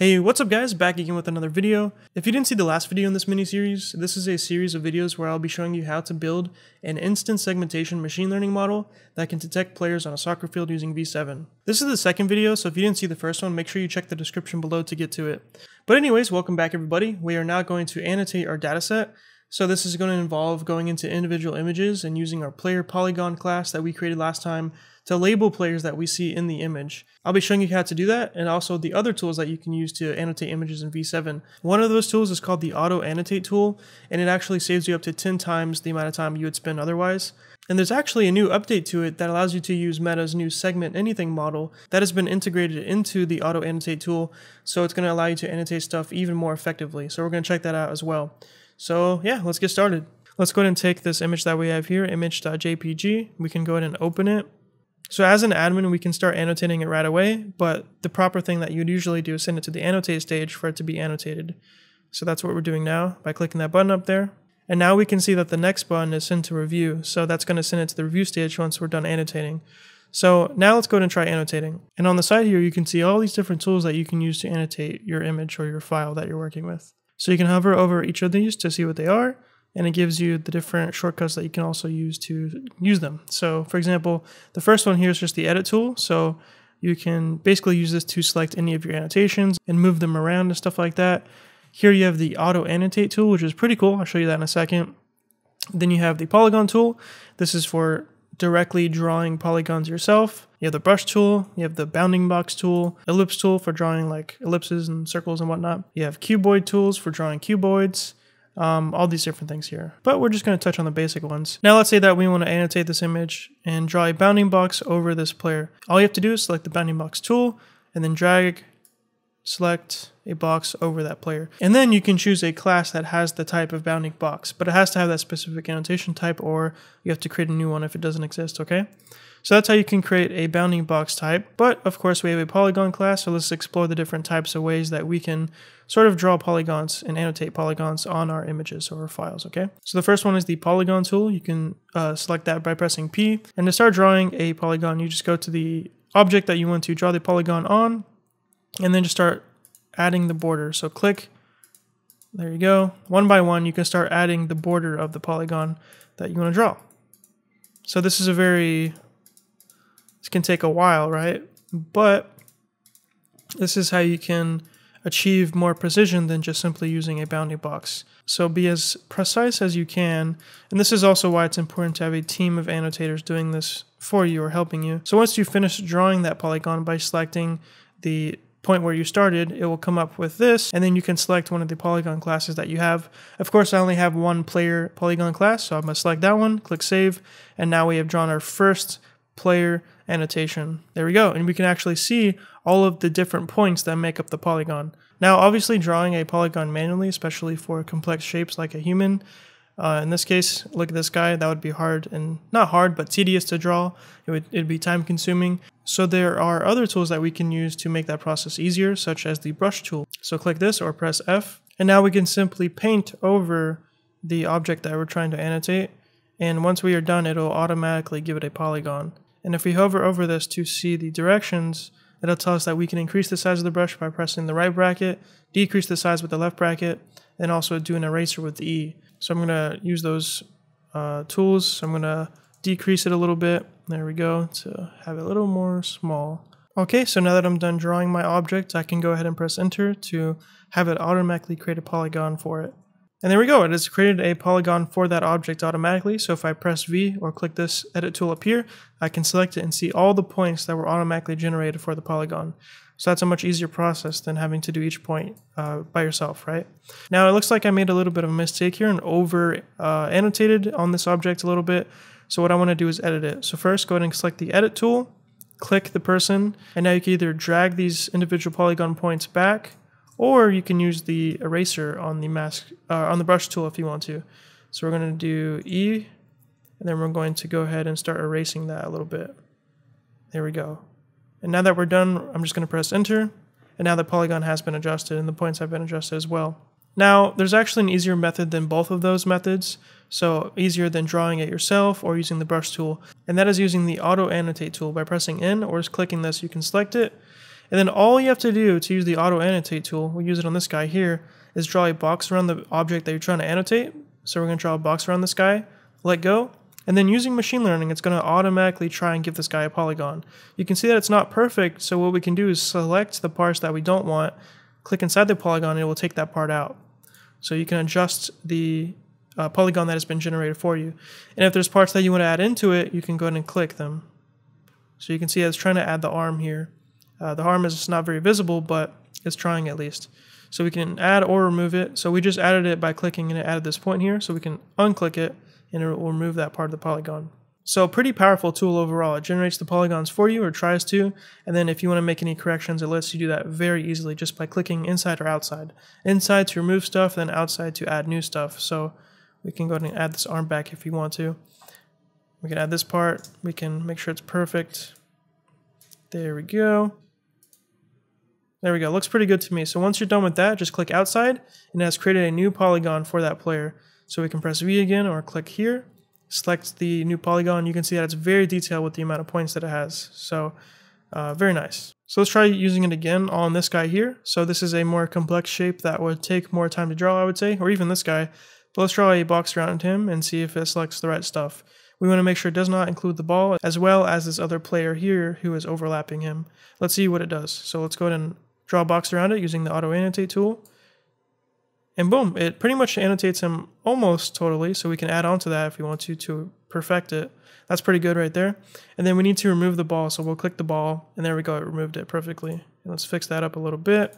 Hey, what's up guys? Back again with another video. If you didn't see the last video in this mini-series, this is a series of videos where I'll be showing you how to build an instant segmentation machine learning model that can detect players on a soccer field using V7. This is the second video, so if you didn't see the first one, make sure you check the description below to get to it. But anyways, welcome back everybody. We are now going to annotate our dataset. So this is going to involve going into individual images and using our player polygon class that we created last time to label players that we see in the image. I'll be showing you how to do that and also the other tools that you can use to annotate images in V7. One of those tools is called the Auto-Annotate Tool, and it actually saves you up to 10 times the amount of time you would spend otherwise. And there's actually a new update to it that allows you to use Meta's new Segment Anything model that has been integrated into the Auto-Annotate tool, so it's going to allow you to annotate stuff even more effectively. So we're going to check that out as well. So yeah, let's get started. Let's go ahead and take this image that we have here, image.jpg. We can go ahead and open it. So as an admin, we can start annotating it right away, but the proper thing that you'd usually do is send it to the annotate stage for it to be annotated. So that's what we're doing now by clicking that button up there. And now we can see that the next button is send to review. So that's going to send it to the review stage once we're done annotating. So now let's go ahead and try annotating. And on the side here, you can see all these different tools that you can use to annotate your image or your file that you're working with. So you can hover over each of these to see what they are, and it gives you the different shortcuts that you can also use to use them. So for example, the first one here is just the edit tool. So you can basically use this to select any of your annotations and move them around and stuff like that. Here you have the Auto-Annotate tool, which is pretty cool. I'll show you that in a second. Then you have the polygon tool. This is for directly drawing polygons yourself. You have the brush tool, you have the bounding box tool, ellipse tool for drawing like ellipses and circles and whatnot. You have cuboid tools for drawing cuboids, all these different things here. But we're just going to touch on the basic ones. Now let's say that we want to annotate this image and draw a bounding box over this player. All you have to do is select the bounding box tool and then drag, select a box over that player. And then you can choose a class that has the type of bounding box, but it has to have that specific annotation type, or you have to create a new one if it doesn't exist, okay? So that's how you can create a bounding box type. But of course we have a polygon class, so let's explore the different types of ways that we can sort of draw polygons and annotate polygons on our images or our files, okay? So the first one is the polygon tool. You can select that by pressing P. And to start drawing a polygon, you just go to the object that you want to draw the polygon on, and then just start adding the border. So click, there you go. One by one, you can start adding the border of the polygon that you want to draw. So this is this can take a while, right? But this is how you can achieve more precision than just simply using a bounding box. So be as precise as you can. And this is also why it's important to have a team of annotators doing this for you or helping you. So once you finish drawing that polygon by selecting the point where you started, it will come up with this, and then you can select one of the polygon classes that you have. Of course, I only have one player polygon class, so I'm going to select that one, click save, and now we have drawn our first player annotation. There we go, and we can actually see all of the different points that make up the polygon. Now, obviously, drawing a polygon manually, especially for complex shapes like a human, in this case, look at this guy, that would be hard, and not hard, but tedious to draw. It'd be time consuming. So there are other tools that we can use to make that process easier, such as the brush tool. So click this or press F, and now we can simply paint over the object that we're trying to annotate. And once we are done, it'll automatically give it a polygon. And if we hover over this to see the directions, it'll tell us that we can increase the size of the brush by pressing the right bracket, decrease the size with the left bracket, and also do an eraser with the E. So I'm going to use those tools. So I'm going to decrease it a little bit. There we go, to have it a little more small. Okay, so now that I'm done drawing my object, I can go ahead and press enter to have it automatically create a polygon for it. And there we go, it has created a polygon for that object automatically. So if I press V or click this edit tool up here, I can select it and see all the points that were automatically generated for the polygon. So that's a much easier process than having to do each point by yourself, right? Now it looks like I made a little bit of a mistake here and over annotated on this object a little bit. So what I want to do is edit it. So first go ahead and select the edit tool, click the person, and now you can either drag these individual polygon points back, or you can use the eraser on the on the brush tool if you want to. So we're going to do E, and then we're going to go ahead and start erasing that a little bit. There we go. And now that we're done, I'm just going to press enter, and now the polygon has been adjusted and the points have been adjusted as well. Now, there's actually an easier method than both of those methods, so easier than drawing it yourself or using the brush tool, and that is using the Auto-Annotate tool. By pressing N or just clicking this, you can select it, And then all you have to do to use the Auto-Annotate tool, we'll use it on this guy here, is draw a box around the object that you're trying to annotate. So we're going to draw a box around this guy, let go, and then using machine learning, it's going to automatically try and give this guy a polygon. You can see that it's not perfect, so what we can do is select the parts that we don't want, click inside the polygon, and it will take that part out. So you can adjust the polygon that has been generated for you. And if there's parts that you want to add into it, you can go ahead and click them. So you can see it's trying to add the arm here. The arm is not very visible, but it's trying at least. So we can add or remove it. So we just added it by clicking and it added this point here. So we can unclick it and it will remove that part of the polygon. So pretty powerful tool overall. It generates the polygons for you or tries to. And then if you want to make any corrections, it lets you do that very easily just by clicking inside or outside. Inside to remove stuff, then outside to add new stuff. So we can go ahead and add this arm back if you want to. We can add this part. We can make sure it's perfect. There we go. There we go. Looks pretty good to me. So once you're done with that, just click outside and it has created a new polygon for that player. So we can press V again or click here, select the new polygon. You can see that it's very detailed with the amount of points that it has. So very nice. So let's try using it again on this guy here. So this is a more complex shape that would take more time to draw, I would say, or even this guy. But let's draw a box around him and see if it selects the right stuff. We want to make sure it does not include the ball as well as this other player here who is overlapping him. Let's see what it does. So let's go ahead and draw a box around it using the Auto-Annotate tool. And boom, it pretty much annotates him almost totally, so we can add on to that if we want to perfect it. That's pretty good right there. And then we need to remove the ball, so we'll click the ball, and there we go, it removed it perfectly. And let's fix that up a little bit.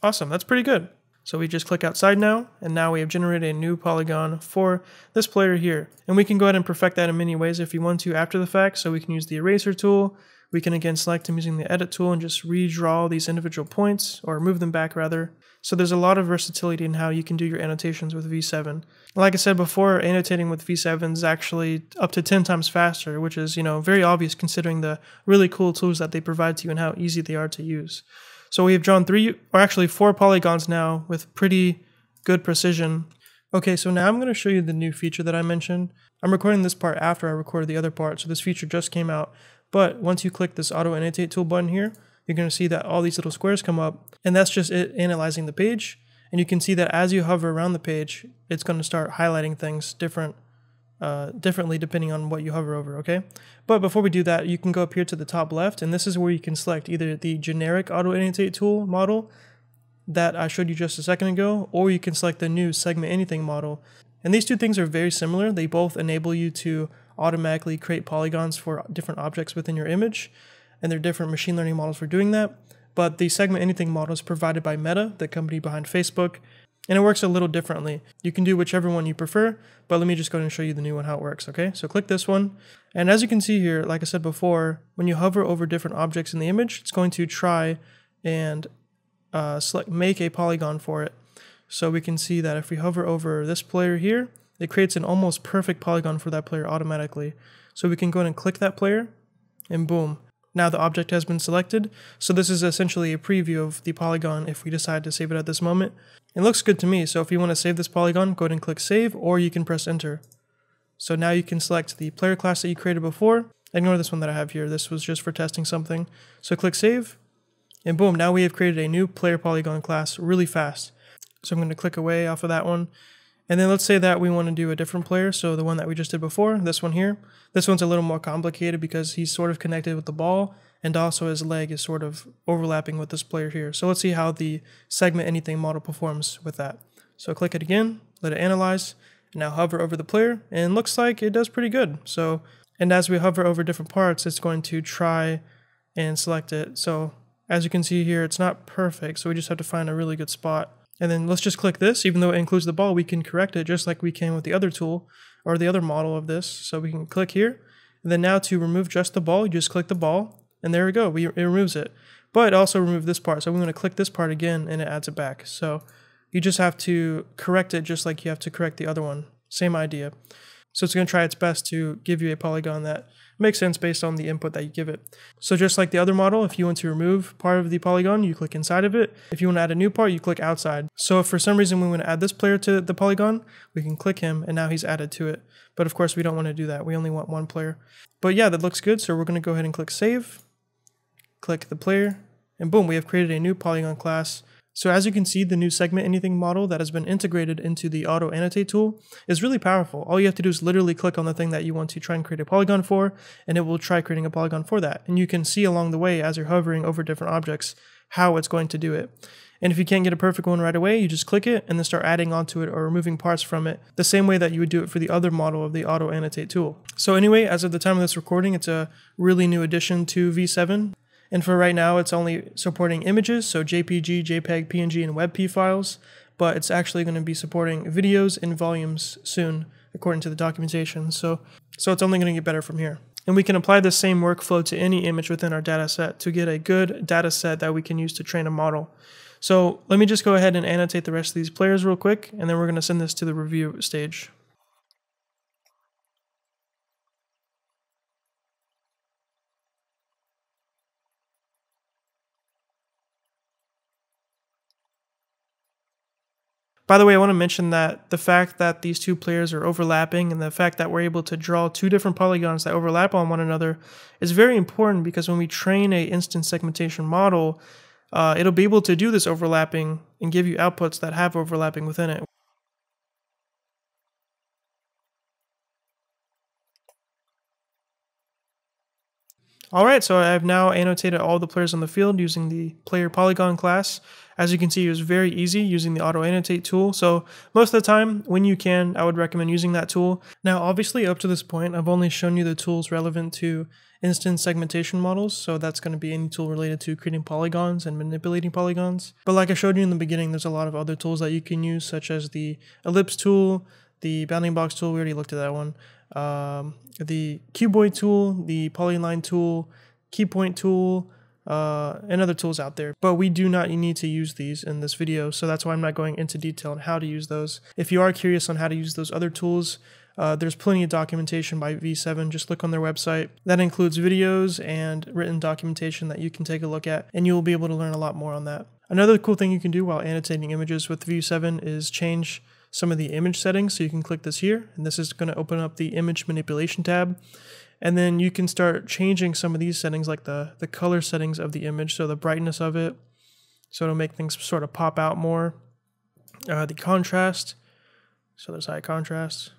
Awesome, that's pretty good. So we just click outside now, and now we have generated a new polygon for this player here. And we can go ahead and perfect that in many ways if you want to after the fact, so we can use the eraser tool. We can again select him using the edit tool and just redraw these individual points, or move them back rather. So there's a lot of versatility in how you can do your annotations with V7. Like I said before, annotating with V7 is actually up to 10 times faster, which is, very obvious considering the really cool tools that they provide to you and how easy they are to use. So we have drawn 4 polygons now with pretty good precision. Okay, so now I'm going to show you the new feature that I mentioned. I'm recording this part after I recorded the other part, so this feature just came out. But once you click this Auto-Annotate tool button here, you're going to see that all these little squares come up, and that's just it analyzing the page. And you can see that as you hover around the page, it's going to start highlighting things differently depending on what you hover over, okay? But before we do that, you can go up here to the top left, and this is where you can select either the generic Auto-Annotate tool model that I showed you just a second ago, or you can select the new Segment Anything model. And these two things are very similar. They both enable you to automatically create polygons for different objects within your image, and there are different machine learning models for doing that. But the Segment Anything model is provided by Meta, the company behind Facebook, and it works a little differently. You can do whichever one you prefer, but let me just go ahead and show you the new one, how it works, okay? So click this one, and as you can see here, like I said before, when you hover over different objects in the image, it's going to try and make a polygon for it. So we can see that if we hover over this player here, it creates an almost perfect polygon for that player automatically. So we can go ahead and click that player, and boom. Now the object has been selected. So this is essentially a preview of the polygon if we decide to save it at this moment. It looks good to me, so if you want to save this polygon, go ahead and click save, or you can press enter. So now you can select the player class that you created before. Ignore this one that I have here. This was just for testing something. So click save, and boom, now we have created a new player polygon class really fast. So I'm going to click away off of that one. And then let's say that we want to do a different player, so the one that we just did before, this one here. This one's a little more complicated because he's sort of connected with the ball, and also his leg is sort of overlapping with this player here. So let's see how the Segment Anything model performs with that. So click it again, let it analyze, and now hover over the player, and looks like it does pretty good. So, and as we hover over different parts, it's going to try and select it. So as you can see here, it's not perfect, so we just have to find a really good spot. And then let's just click this. Even though it includes the ball, we can correct it just like we can with the other tool or the other model of this. So we can click here. And then now to remove just the ball, you just click the ball, and there we go. It removes it. But it also removed this part. So we're going to click this part again, and it adds it back. So you just have to correct it just like you have to correct the other one. Same idea. So it's going to try its best to give you a polygon that makes sense based on the input that you give it. So just like the other model, if you want to remove part of the polygon, you click inside of it. If you want to add a new part, you click outside. So if for some reason we want to add this player to the polygon, we can click him, and now he's added to it. But of course, we don't want to do that. We only want one player. But yeah, that looks good. So we're going to go ahead and click save. click the player, and boom, we have created a new polygon class. So as you can see, the new segment anything model that has been integrated into the Auto-Annotate tool is really powerful. All you have to do is literally click on the thing that you want to try and create a polygon for, and it will try creating a polygon for that. And you can see along the way as you're hovering over different objects how it's going to do it. And if you can't get a perfect one right away, you just click it and then start adding onto it or removing parts from it, the same way that you would do it for the other model of the Auto-Annotate tool. So anyway, as of the time of this recording, it's a really new addition to V7. And for right now, it's only supporting images, so JPG, JPEG, PNG, and WebP files, but it's actually going to be supporting videos in volumes soon, according to the documentation. So it's only going to get better from here. And we can apply the same workflow to any image within our data set to get a good data set that we can use to train a model. So let me just go ahead and annotate the rest of these players real quick, and then we're going to send this to the review stage. By the way, I want to mention that the fact that these two players are overlapping and the fact that we're able to draw two different polygons that overlap on one another is very important, because when we train an instance segmentation model, it'll be able to do this overlapping and give you outputs that have overlapping within it. Alright, so I've now annotated all the players on the field using the player polygon class. As you can see, it was very easy using the Auto-Annotate tool. So most of the time, when you can, I would recommend using that tool. Now, obviously, up to this point, I've only shown you the tools relevant to instance segmentation models. So that's going to be any tool related to creating polygons and manipulating polygons. But like I showed you in the beginning, there's a lot of other tools that you can use, such as the ellipse tool, the bounding box tool. We already looked at that one. The cuboid tool, the polyline tool, keypoint tool, and other tools out there. But we do not need to use these in this video, so that's why I'm not going into detail on how to use those. If you are curious on how to use those other tools, there's plenty of documentation by V7. Just look on their website. That includes videos and written documentation that you can take a look at, and you'll be able to learn a lot more on that. Another cool thing you can do while annotating images with V7 is change some of the image settings. So you can click this here, and this is going to open up the image manipulation tab. And then you can start changing some of these settings, like the color settings of the image, so the brightness of it, so it'll make things sort of pop out more. The contrast, so there's high contrast.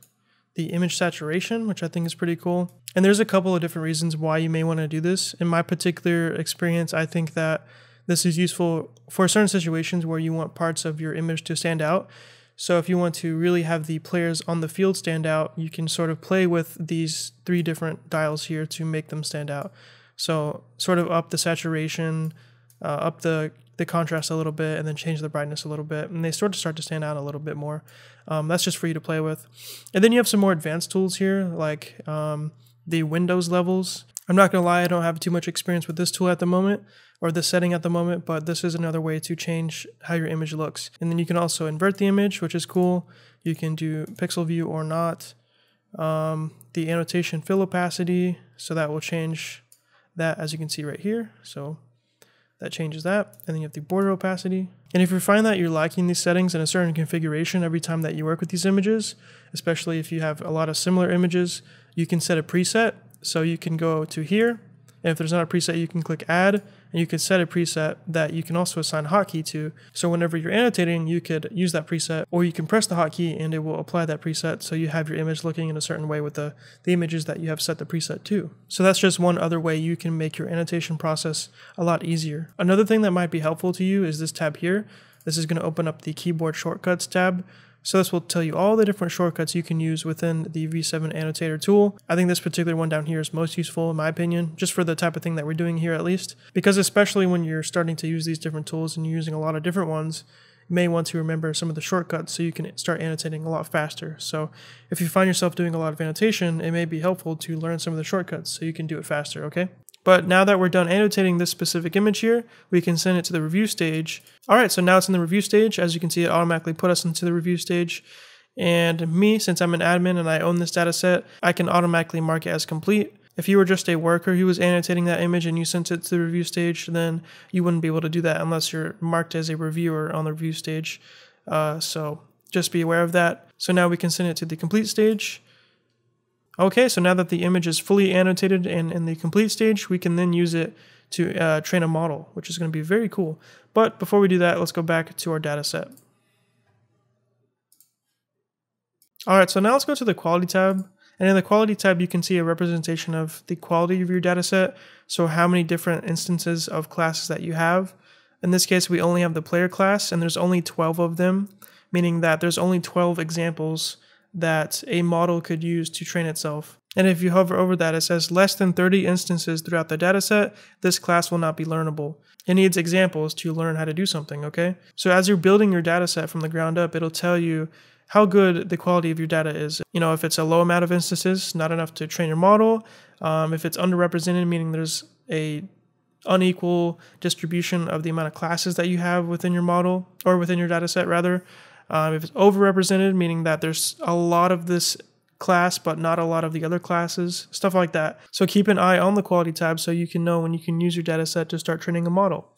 The image saturation, which I think is pretty cool. And there's a couple of different reasons why you may want to do this. In my particular experience, I think that this is useful for certain situations where you want parts of your image to stand out. So if you want to really have the players on the field stand out, you can sort of play with these three different dials here to make them stand out. So sort of up the saturation, up the contrast a little bit, and then change the brightness a little bit, and they sort of start to stand out a little bit more. That's just for you to play with. And then you have some more advanced tools here, like the Windows levels. I'm not going to lie, I don't have too much experience with this tool at the moment, or this setting at the moment, but this is another way to change how your image looks. And then you can also invert the image, which is cool. You can do pixel view or not. The annotation fill opacity, so that will change that, as you can see right here. So that changes that. And then you have the border opacity. And if you find that you're liking these settings in a certain configuration every time that you work with these images, especially if you have a lot of similar images, you can set a preset. So you can go to here, and if there's not a preset, you can click add, and you can set a preset that you can also assign a hotkey to. So whenever you're annotating, you could use that preset, or you can press the hotkey and it will apply that preset, so you have your image looking in a certain way with the images that you have set the preset to. So that's just one other way you can make your annotation process a lot easier. Another thing that might be helpful to you is this tab here. This is going to open up the keyboard shortcuts tab. So this will tell you all the different shortcuts you can use within the V7 annotator tool. I think this particular one down here is most useful in my opinion, just for the type of thing that we're doing here at least. Because especially when you're starting to use these different tools and you're using a lot of different ones, you may want to remember some of the shortcuts so you can start annotating a lot faster. So if you find yourself doing a lot of annotation, it may be helpful to learn some of the shortcuts so you can do it faster, okay? But now that we're done annotating this specific image here, we can send it to the review stage. All right, so now it's in the review stage. As you can see, it automatically put us into the review stage. And me, since I'm an admin and I own this data set, I can automatically mark it as complete. If you were just a worker who was annotating that image and you sent it to the review stage, then you wouldn't be able to do that unless you're marked as a reviewer on the review stage. So just be aware of that. So now we can send it to the complete stage. Okay, so now that the image is fully annotated and in the complete stage, we can then use it to train a model, which is going to be very cool. But before we do that, let's go back to our data set. Alright, so now let's go to the quality tab. And in the quality tab, you can see a representation of the quality of your data set. So how many different instances of classes that you have. In this case, we only have the player class, and there's only 12 of them, meaning that there's only 12 examples that a model could use to train itself. And if you hover over that, it says less than 30 instances throughout the dataset, this class will not be learnable. It needs examples to learn how to do something, okay? So as you're building your dataset from the ground up, it'll tell you how good the quality of your data is. You know, if it's a low amount of instances, not enough to train your model. If it's underrepresented, meaning there's a unequal distribution of the amount of classes that you have within your model, or within your dataset rather. If it's overrepresented, meaning that there's a lot of this class but not a lot of the other classes, stuff like that. So keep an eye on the quality tab so you can know when you can use your dataset to start training a model.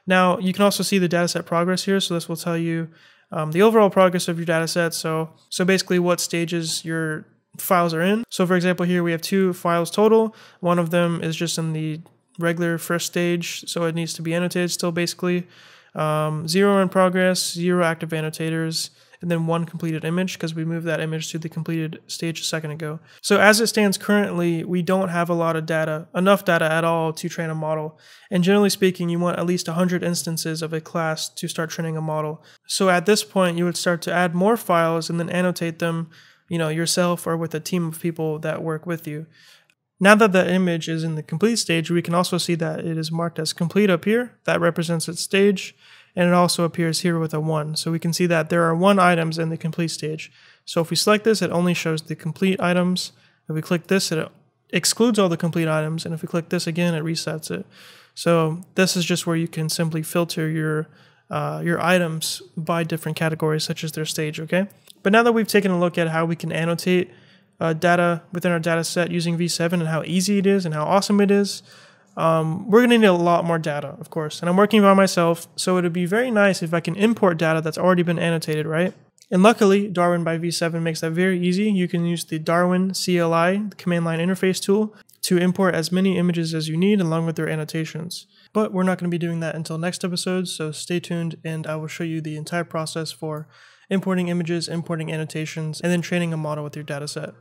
Now you can also see the dataset progress here, so this will tell you the overall progress of your dataset. So basically what stages your files are in. So for example, here we have 2 files total. One of them is just in the regular first stage, so it needs to be annotated still basically. 0 in progress, 0 active annotators, and then 1 completed image because we moved that image to the completed stage a second ago. So as it stands currently, we don't have a lot of data, enough data at all to train a model. And generally speaking, you want at least 100 instances of a class to start training a model. So at this point, you would start to add more files and then annotate them, you know, yourself or with a team of people that work with you. Now that the image is in the complete stage, we can also see that it is marked as complete up here. That represents its stage. And it also appears here with a 1. So we can see that there are 1 items in the complete stage. So if we select this, it only shows the complete items. If we click this, it excludes all the complete items. And if we click this again, it resets it. So this is just where you can simply filter your items by different categories, such as their stage, okay? But now that we've taken a look at how we can annotate data within our data set using V7 and how easy it is and how awesome it is, we're going to need a lot more data, of course. And I'm working by myself, so it would be very nice if I can import data that's already been annotated, right? And luckily, Darwin by V7 makes that very easy. You can use the Darwin CLI, the command line interface tool, to import as many images as you need along with their annotations. But we're not going to be doing that until next episode, so stay tuned and I will show you the entire process for importing images, importing annotations, and then training a model with your dataset.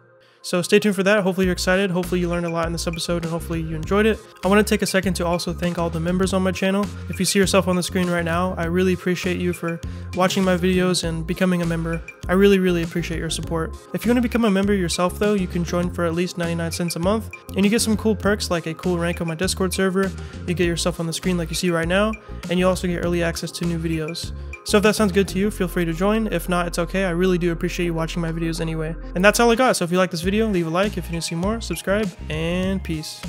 So stay tuned for that. Hopefully you're excited. Hopefully you learned a lot in this episode and hopefully you enjoyed it. I want to take a second to also thank all the members on my channel. If you see yourself on the screen right now, I really appreciate you for watching my videos and becoming a member. I really appreciate your support. If you want to become a member yourself though, you can join for at least 99 cents a month and you get some cool perks like a cool rank on my Discord server. You get yourself on the screen like you see right now, and you also get early access to new videos. So if that sounds good to you, feel free to join. If not, it's okay. I really do appreciate you watching my videos anyway. And that's all I got. So if you like this video, leave a like. If you want to see more, subscribe, and peace.